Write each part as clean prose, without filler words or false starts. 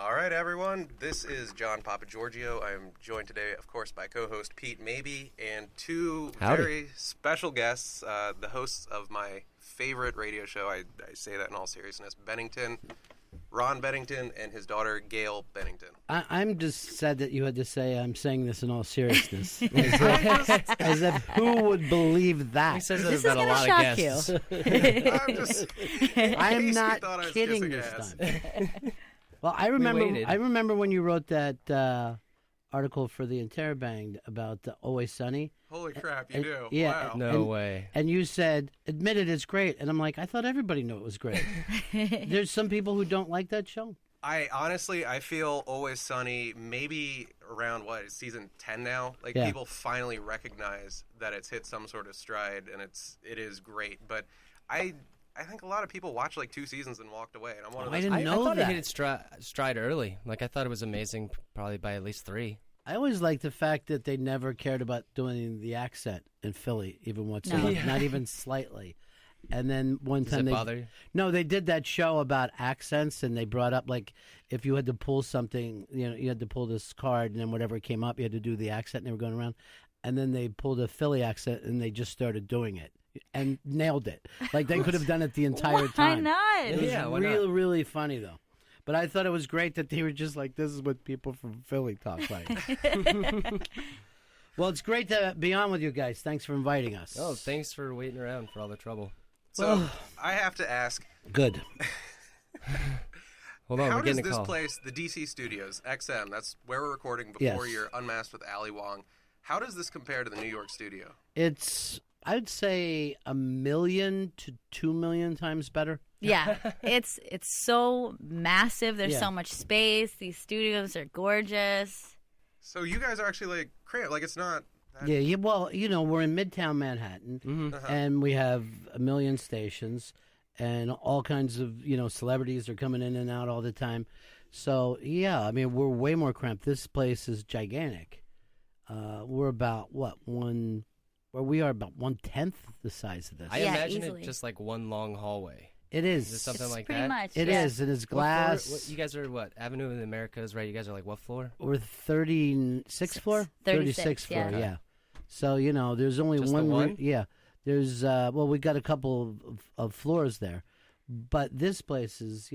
All right, everyone. This is John Papagiorgio. I am joined today, of course, by co-host Pete Maybe and two very special guests, the hosts of my favorite radio show. I say that in all seriousness. Bennington, Ron Bennington, and his daughter, Gail Bennington. I'm just sad that you had to say I'm saying this in all seriousness. as if who would believe that? He says that about a lot of guests. I'm not kidding this time. Well, I remember when you wrote that article for the Interrobang about Always Sunny. Holy crap, you do. Yeah, wow. No way. And you said, admit it's great. And I'm like, I thought everybody knew it was great. There's some people who don't like that show. I feel Always Sunny maybe around, season 10 now? People finally recognize that it's hit some sort of stride, and it is great. But I think a lot of people watched 2 seasons and walked away, and I'm one of those. I didn't know I thought that. it hit its stride early. I thought it was amazing, probably by at least 3. I always liked the fact that they never cared about doing the accent in Philly, even whatsoever, not even slightly. And then one time they did that show about accents, and they brought up if you had to pull something, you had to pull this card, and then whatever came up, you had to do the accent, and they were going around. And then they pulled a Philly accent, and they just started doing it. And nailed it. They could have done it the entire time. Why not? It was really funny, though. But I thought it was great that they were just this is what people from Philly talk like. Well, it's great to be on with you guys. Thanks for inviting us. Oh, thanks for waiting around for all the trouble. So, I have to ask. Good. Hold on, how we're getting does a this call. place, the DC Studios, XM, that's where we're recording before you're Unmasked with Ali Wong, how does this compare to the New York studio? It's, I'd say, 1 million to 2 million times better. Yeah, it's so massive. There's so much space. These studios are gorgeous. So you guys are actually cramped. It's not. Yeah. Well, we're in Midtown Manhattan, and we have 1 million stations, and all kinds of celebrities are coming in and out all the time. So yeah, we're way more cramped. This place is gigantic. We're about we are about 1/10 the size of this. I imagine easily. it just one long hallway. It is. Is it something like pretty that? much. It is, and it's glass. You guys are what? Avenue of the Americas, right? You guys are what floor? We're 36th floor? 36th floor, yeah. yeah. So, there's only Just one. the one? Yeah. There's, we got a couple of floors there. But this place is,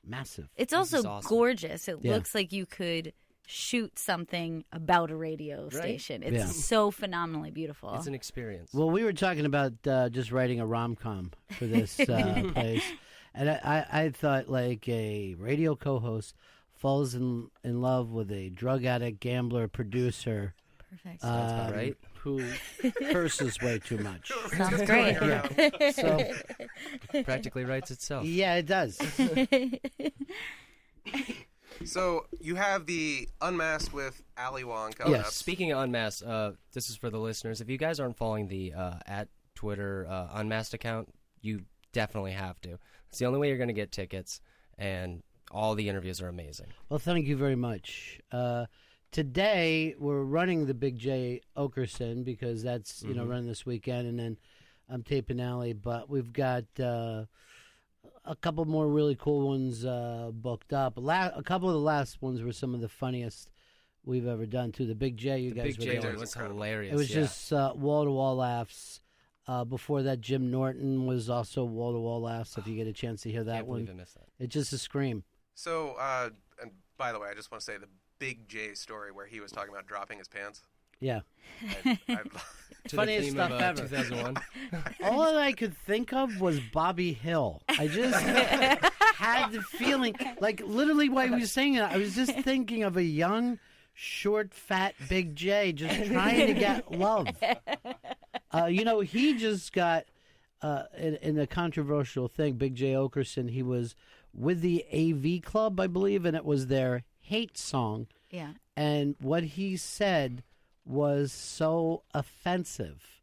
massive. It's also awesome. Gorgeous. It looks like you could shoot something about a radio station. It's so phenomenally beautiful. It's an experience. Well, we were talking about just writing a rom-com for this place. And I thought a radio co-host falls in love with a drug addict, gambler, producer. Perfect. Sounds about right. Who curses way too much. Sounds great. Yeah. So, Practically writes itself. yeah, it does. So you have the Unmasked with Ali Wong coming up. Speaking of Unmasked, this is for the listeners. If you guys aren't following the at Twitter Unmasked account, you definitely have to. It's the only way you're going to get tickets, and all the interviews are amazing. Well, thank you very much. Today, we're running the Big J Okerson because that's, running this weekend, and then I'm taping Ali. But we've got a couple more really cool ones booked up. A couple of the last ones were some of the funniest we've ever done, too. The Big J, The guys Big were J there. one was hilarious. It was just wall-to-wall laughs. Before that, Jim Norton was also wall-to-wall laughs, if you get a chance to hear that Can't one. believe I missed that. It's just a scream. So, and by the way, I just want to say the Big J story where he was talking about dropping his pants. Yeah. To Funniest the theme stuff of, ever. 2001. All that I could think of was Bobby Hill. I just had the feeling, literally while he was saying it, I was just thinking of a young, short, fat Big J just trying to get love. He just got, in a controversial thing, Big J Okerson, he was with the AV Club, I believe, and it was their hate song. Yeah. And what he said was so offensive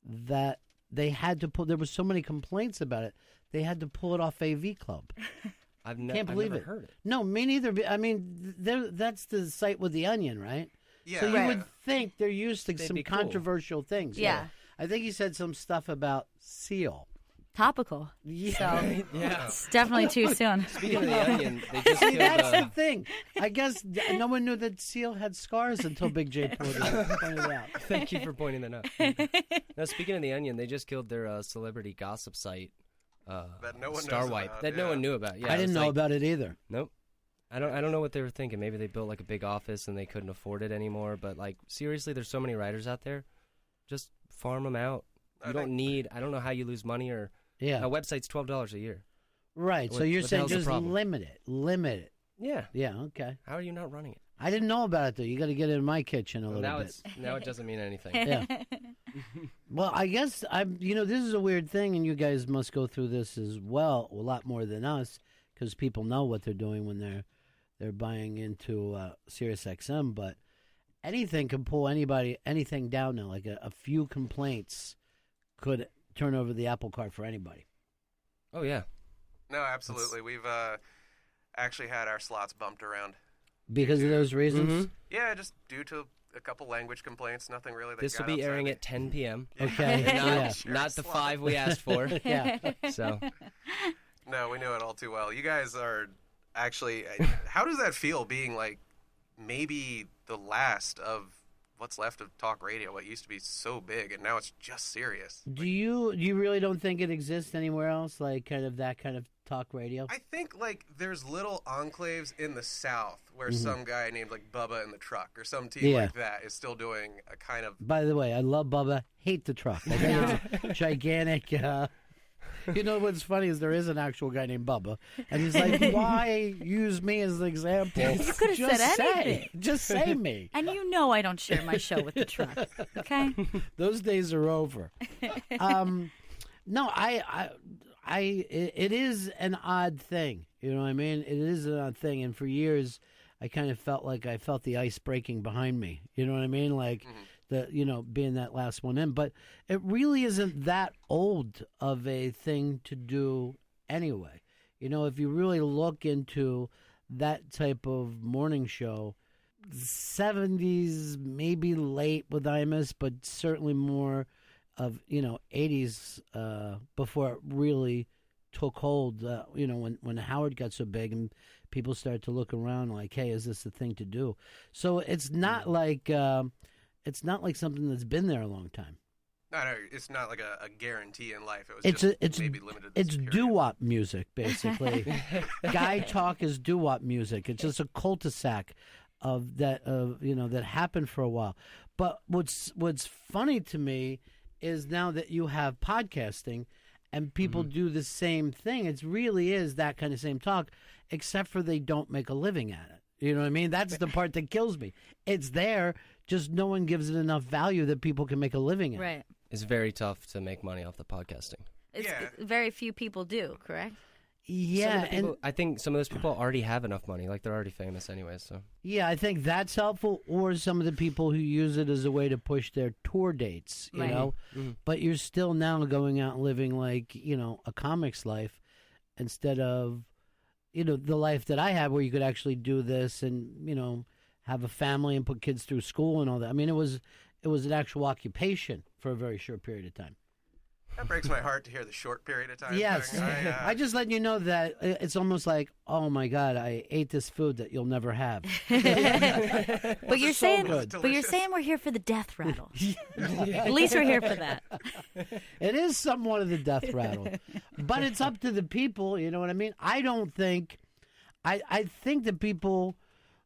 that they had to pull. There were so many complaints about it. They had to pull it off AV Club. Can't believe I've never it. heard it. No, me neither. I mean, that's the site with the Onion, right? Yeah. So you would think they're used to They'd some be cool. controversial things. Yeah. I think he said some stuff about Seal. topical. Yeah. So Yeah. it's definitely too soon. Speaking of the Onion, they just See, killed, that's the thing. I guess no one knew that Seal had scars until Big J pointed it out. Thank you for pointing that out. Now, speaking of the Onion, they just killed their celebrity gossip site, That no one Star knows Wipe, about, that no yeah. one knew about. Yeah, I didn't know about it either. Nope. I don't know what they were thinking. Maybe they built like a big office and they couldn't afford it anymore. But like seriously, there's so many writers out there. Just farm them out. You don't need. I don't know how you lose money or. Yeah. A website's $12 a year. Right. So you're what the saying hell's the just problem? limit it. Yeah. Yeah. Okay. How are you not running it? I didn't know about it though. You got to get it in my kitchen a Well, little now bit. now it doesn't mean anything. Yeah. Well, I guess I'm. This is a weird thing, and you guys must go through this as well, a lot more than us, because people know what they're doing when they're buying into SiriusXM. But anything can pull anything down now. Like a few complaints could turn over the apple cart for anybody. Oh yeah. No, absolutely. We've actually had our slots bumped around. Because of those reasons? Mm-hmm. Yeah, just due to a couple language complaints. Nothing really. This will be airing at 10 p.m. Okay. Yeah. Not the 5 we asked for. Yeah. So. No, we know it all too well. You guys are actually. How does that feel? Being like maybe the last of what's left of talk radio, what used to be so big, and now it's just Sirius. Do you really don't think it exists anywhere else, like kind of that kind of talk radio? I think like there's little enclaves in the South where some guy named like Bubba in the Truck or some team like that is still doing a kind of. By the way, I love Bubba. Hate the Truck. I think it's a gigantic. You know what's funny is there is an actual guy named Bubba, and he's like, "Why use me as an example? You could have said anything. Just say me." And you know I don't share my show with the Truck. Okay. Those days are over. No, it is an odd thing. You know what I mean? It is an odd thing, and for years, I kind of felt like I felt the ice breaking behind me. You know what I mean? Like being that last one in. But it really isn't that old of a thing to do anyway. You know, if you really look into that type of morning show, 70s, maybe late with Imus, but certainly more of 80s before it really took hold. When Howard got so big and people started to look around like, hey, is this the thing to do? So it's not like something that's been there a long time. No, it's not like a guarantee in life. It was maybe limited. It's doo-wop music, basically. Guy talk is doo-wop music. It's just a cul-de-sac that happened for a while. But what's funny to me is now that you have podcasting and people do the same thing, it really is that kind of same talk, except for they don't make a living at it. You know what I mean? That's the part that kills me. It's there, just no one gives it enough value that people can make a living at it. Right. It's very tough to make money off the podcasting. Very few people do, correct? Yeah, and I think some of those people already have enough money. Like, they're already famous anyway, so. Yeah, I think that's helpful, or some of the people who use it as a way to push their tour dates, you know? Mm-hmm. But you're still now going out and living like, a comic's life instead of, the life that I had where you could actually do this and, have a family and put kids through school and all that. I mean, it was an actual occupation for a very short period of time. That breaks my heart to hear the short period of time. Yes. I just let you know that it's almost like, oh my God, I ate this food that you'll never have. But you're saying we're here for the death rattle. At least we're here for that. It is somewhat of the death rattle. But it's up to the people, you know what I mean? I don't think I think that people,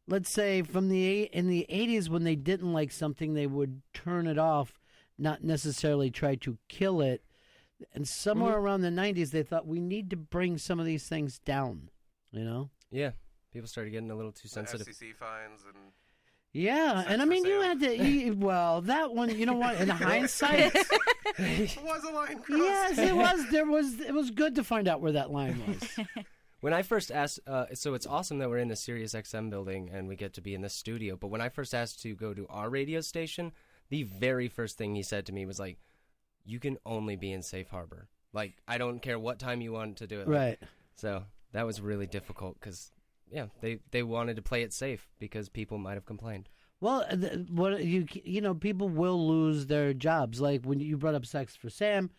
let's say in the 80s when they didn't like something, they would turn it off, not necessarily try to kill it. And somewhere around the 90s, they thought we need to bring some of these things down, Yeah, people started getting a little too sensitive. FCC fines and. Yeah, and I mean, you had to eat, well, that one, you know what, in hindsight. It was a line crossed. Yes, it was. It was good to find out where that line was. When I first asked, so it's awesome that we're in the SiriusXM building and we get to be in the studio, but when I first asked to go to our radio station, the very first thing he said to me was like, you can only be in Safe Harbor. Like, I don't care what time you want to do it. Right. So that was really difficult because, they wanted to play it safe because people might have complained. Well, people will lose their jobs. Like when you brought up Sex for Sam,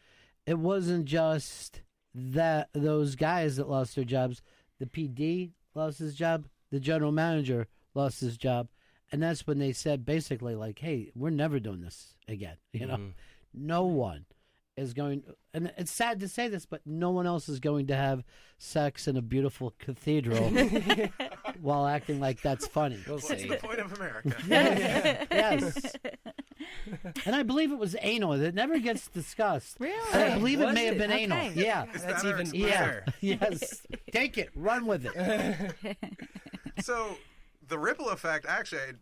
it wasn't just that those guys that lost their jobs. The PD lost his job. The general manager lost his job. And that's when they said basically like, hey, we're never doing this again. You know, no one is going, and it's sad to say this, but no one else is going to have sex in a beautiful cathedral while acting like that's funny. What's the point of America? Yes. And I believe it was anal. It never gets discussed. Really? And I believe it may have been anal. Yeah. That's even better. Yes. Take it. Run with it. So the ripple effect actually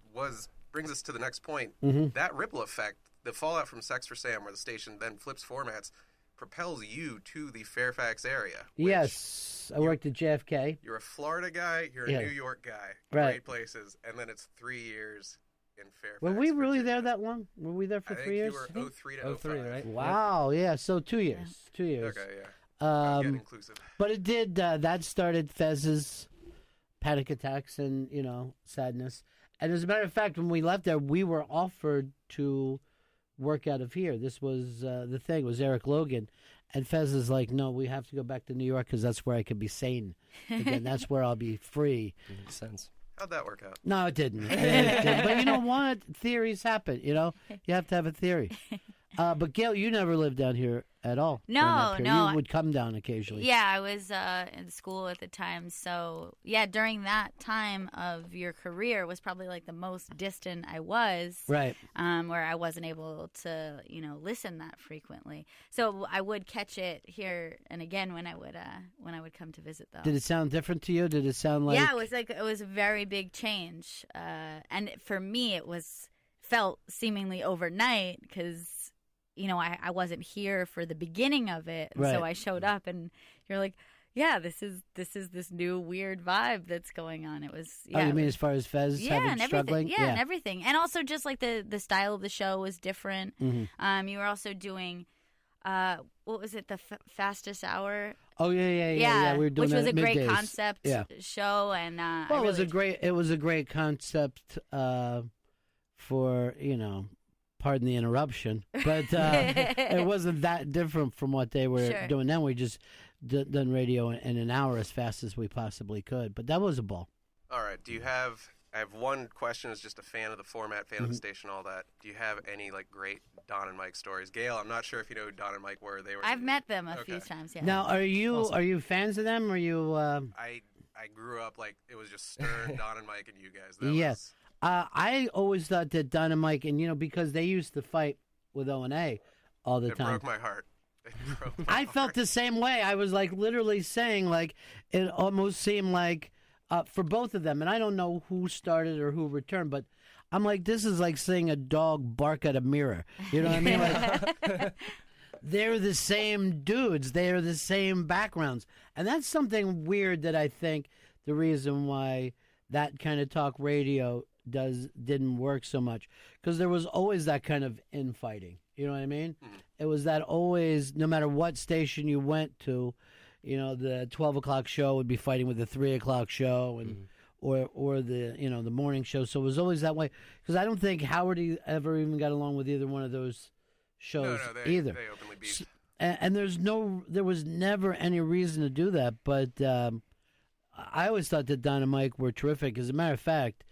brings us to the next point. That ripple effect, the fallout from Sex for Sam, where the station then flips formats, propels you to the Fairfax area. Yes. I worked at JFK. You're a Florida guy. You're a New York guy. Right. Great places. And then it's 3 years in Fairfax. Were we really there that long? Were we there for 3 years? You were 03 to 05. right? Wow. Yeah. So 2 years. 2 years. Okay, yeah. Getting inclusive. But it did, that started Fez's panic attacks and, sadness. And as a matter of fact, when we left there, we were offered to work out of here. This was the thing. It was Eric Logan. And Fez is like, no, we have to go back to New York because that's where I could be sane. Again, that's where I'll be free. Makes sense. How'd that work out? No, it didn't. It didn't. But you know what? Theories happen, You have to have a theory. But Gail, you never lived down here at all. No. You would come down occasionally. Yeah, I was in school at the time. So, yeah, during that time of your career was probably like the most distant I was. Right. Where I wasn't able to, listen that frequently. So I would catch it here and again when I would come to visit, though. Did it sound different to you? Did it sound like... Yeah, it was a very big change. And for me, felt seemingly overnight because... I wasn't here for the beginning of it, and so I showed up, and you're like, "Yeah, this is this new weird vibe that's going on." It was, yeah. Oh, you mean as far as Fez struggling? Yeah, and everything, and also just like the style of the show was different. Mm-hmm. You were also doing, what was it, the Fastest Hour? Oh yeah. We were doing which was a middays. Great concept show, and it was a great concept for Pardon the interruption, but it wasn't that different from what they were doing then. We just done radio in an hour as fast as we possibly could, but that was a ball. All right. I have one question as just a fan of the format, fan of the station, all that. Do you have any great Don and Mike stories? Gail, I'm not sure if you know who Don and Mike were. I've met them a few times, yeah. Now, are you fans of them? Or are you... I grew up it was just Stern, Don and Mike, and you guys. Yes. I always thought that Don and Mike, and because they used to fight with O&A all the time. It broke my heart. I felt the same way. I was literally saying it almost seemed like for both of them, and I don't know who started or who returned, but I'm like, this is like seeing a dog bark at a mirror. You know what I mean? They're the same dudes. They're the same backgrounds, and that's something weird that I think the reason why that kind of talk radio didn't work so much, because there was always that kind of infighting. You know what I mean? Mm-hmm. It was that always, no matter what station you went to, the 12 o'clock show would be fighting with the 3 o'clock show, and or the the morning show. So it was always that way. Because I don't think Howard ever even got along with either one of those shows either. They openly beefed. And there was never any reason to do that. But I always thought that Don and Mike were terrific. As a matter of fact,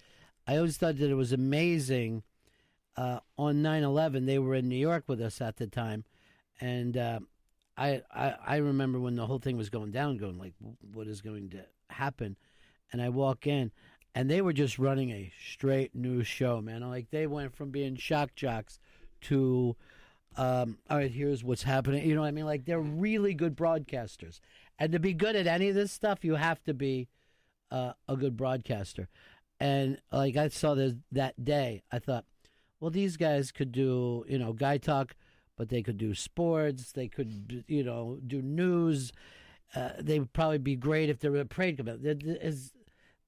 I always thought that it was amazing. On 9/11, they were in New York with us at the time, and I remember when the whole thing was going down, going like, what is going to happen? And I walk in, and they were just running a straight news show, man. They went from being shock jocks to, all right, here's what's happening. You know what I mean? They're really good broadcasters, and to be good at any of this stuff, you have to be a good broadcaster. And I saw this that day, I thought, well, these guys could do, guy talk, but they could do sports. They could, do news. They would probably be great if they were a parade about it.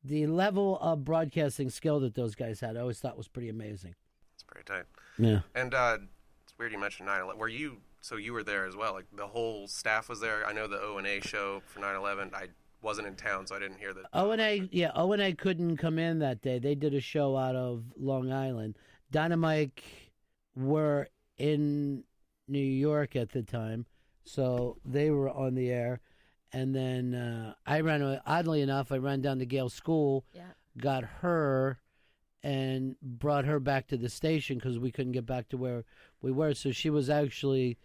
The level of broadcasting skill that those guys had, I always thought was pretty amazing. It's pretty tight. Yeah. And it's weird you mentioned 9/11. So you were there as well? The whole staff was there? I know the O&A show for 9/11. I wasn't in town, so I didn't hear that. O&A couldn't come in that day. They did a show out of Long Island. Don and Mike were in New York at the time, So they were on the air. And then oddly enough, I ran down to Gale's school, got her, and brought her back to the station because we couldn't get back to where we were. So she was actually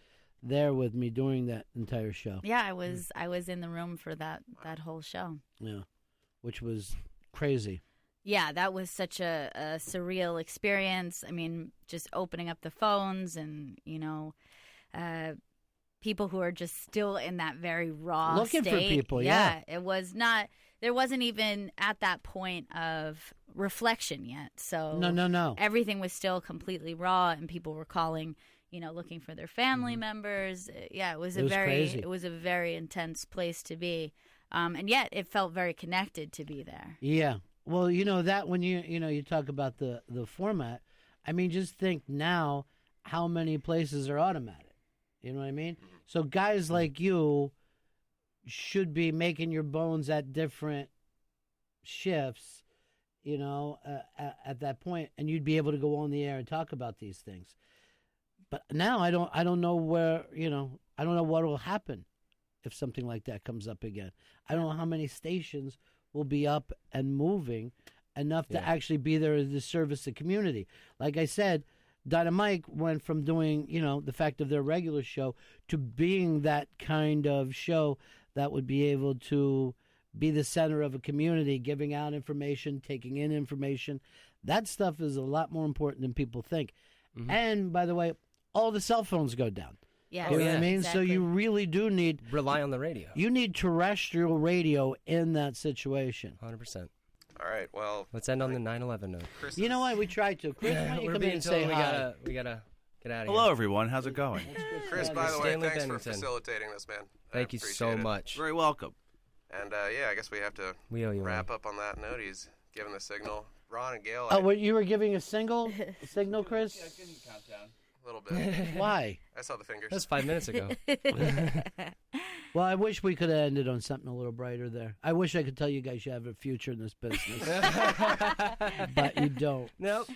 there with me during that entire show. Yeah, I was in the room for that whole show. Yeah, which was crazy. Yeah, that was such a surreal experience. I mean, just opening up the phones and, people who are just still in that very raw looking state. For people, yeah. It was not, there wasn't even at that point of reflection yet. So no. Everything was still completely raw, and people were calling, looking for their family members. Yeah, it was crazy. It was a very intense place to be. And yet it felt very connected to be there. Yeah. Well, that when you talk about the format, I mean, just think now how many places are automatic. You know what I mean? So guys like you should be making your bones at different shifts, at that point, and you'd be able to go on the air and talk about these things. But now I don't know where, I don't know what will happen if something like that comes up again. I don't know how many stations will be up and moving enough to actually be there to service the community. Like I said, Dynamite went from doing, the fact of their regular show to being that kind of show that would be able to be the center of a community, giving out information, taking in information. That stuff is a lot more important than people think. Mm-hmm. And, by the way, all the cell phones go down. Yeah, you know what I mean? Exactly. So you really do need... Rely on the radio. You need terrestrial radio in that situation. 100%. All right, well... Let's end on the 9/11 note. You know what? We tried to. Chris, why don't you come in and say hi? We gotta get out of here. Hello, everyone. How's it going? Chris, by the way, Stanley thanks Bennington. for facilitating this, man. Thank you so much. Very welcome. And, I guess we have to wrap up on that note. He's given the signal. Ron and Gail... you were giving a signal, Chris? Yeah, give me a countdown. A little bit. Why? I saw the fingers. That was 5 minutes ago. Well, I wish we could have ended on something a little brighter there. I wish I could tell you guys you have a future in this business. But you don't. Nope.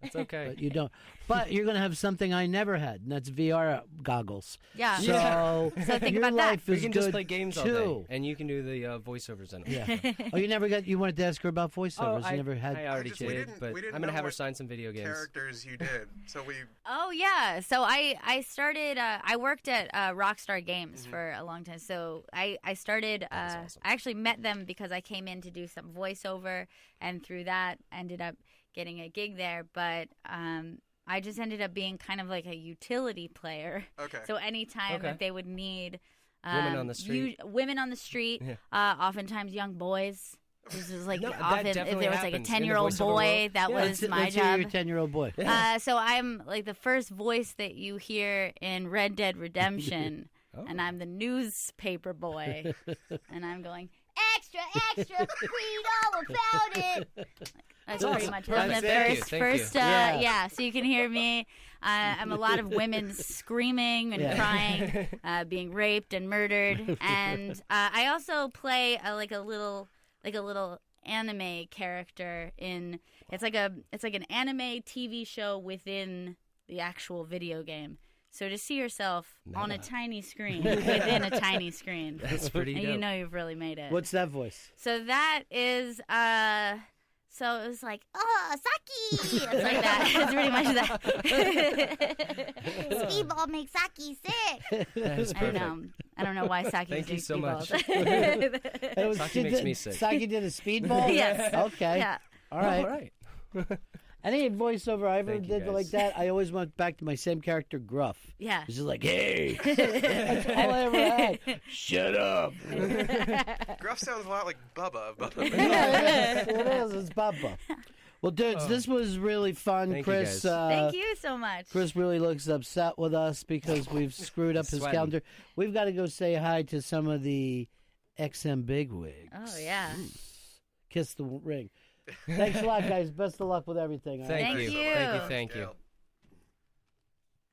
That's okay. But you don't. But you're going to have something I never had, and that's VR goggles. Yeah. So think your about that. life We is can good just play games all too. day, and you can do the voiceovers in it. Yeah. Oh, you wanted to ask her about voiceovers. You never had. I already we did, didn't but I'm going to have her sign some video games. Characters you did. So we... Oh, yeah. So I started, I worked at Rockstar Games for a long time. So I started, awesome. I actually met them because I came in to do some voiceover, and through that ended up getting a gig there. But I just ended up being kind of like a utility player. Okay. So anytime that they would need Women on the street. Women on the street, oftentimes young boys. This is like No, that often if definitely there was like a happens in the 10-year-old voiceover boy, world. that was my Let's hear job. your 10-year-old boy. So I'm like the first voice that you hear in Red Dead Redemption, and I'm the newspaper boy, and I'm going, extra, extra, read all about it. That's pretty much it. I'm the first, yeah. So you can hear me. I'm a lot of women screaming and crying, being raped and murdered, and I also play like a little anime character in. It's like an anime TV show within the actual video game. So to see yourself on a tiny screen within a tiny screen, That's pretty and dope. you know you've really made it. What's that voice? So that is, so it was like, oh, Saki! It's like that. It's pretty much that. Speedball makes Saki sick. That is perfect. I don't know why Saki Thank you does so much. speedballs. Saki makes me sick. Saki did a speedball? Yes. Okay. Yeah. All right. All right. Any voiceover I ever Thank you, did guys. like that, I always went back to my same character, Gruff. Yeah. It's just like, hey. That's all I ever had. Shut up. Gruff sounds a lot like Bubba. Yeah, it is. It's Bubba. Well, dudes, this was really fun. Thank Chris, you guys. Thank you so much. Chris really looks upset with us because we've screwed up his Sweating. calendar. We've got to go say hi to some of the XM bigwigs. Oh, yeah. Kiss the ring. Thanks a lot, guys. Best of luck with everything. all right? Thank Thank you. you. Thank you. Gail.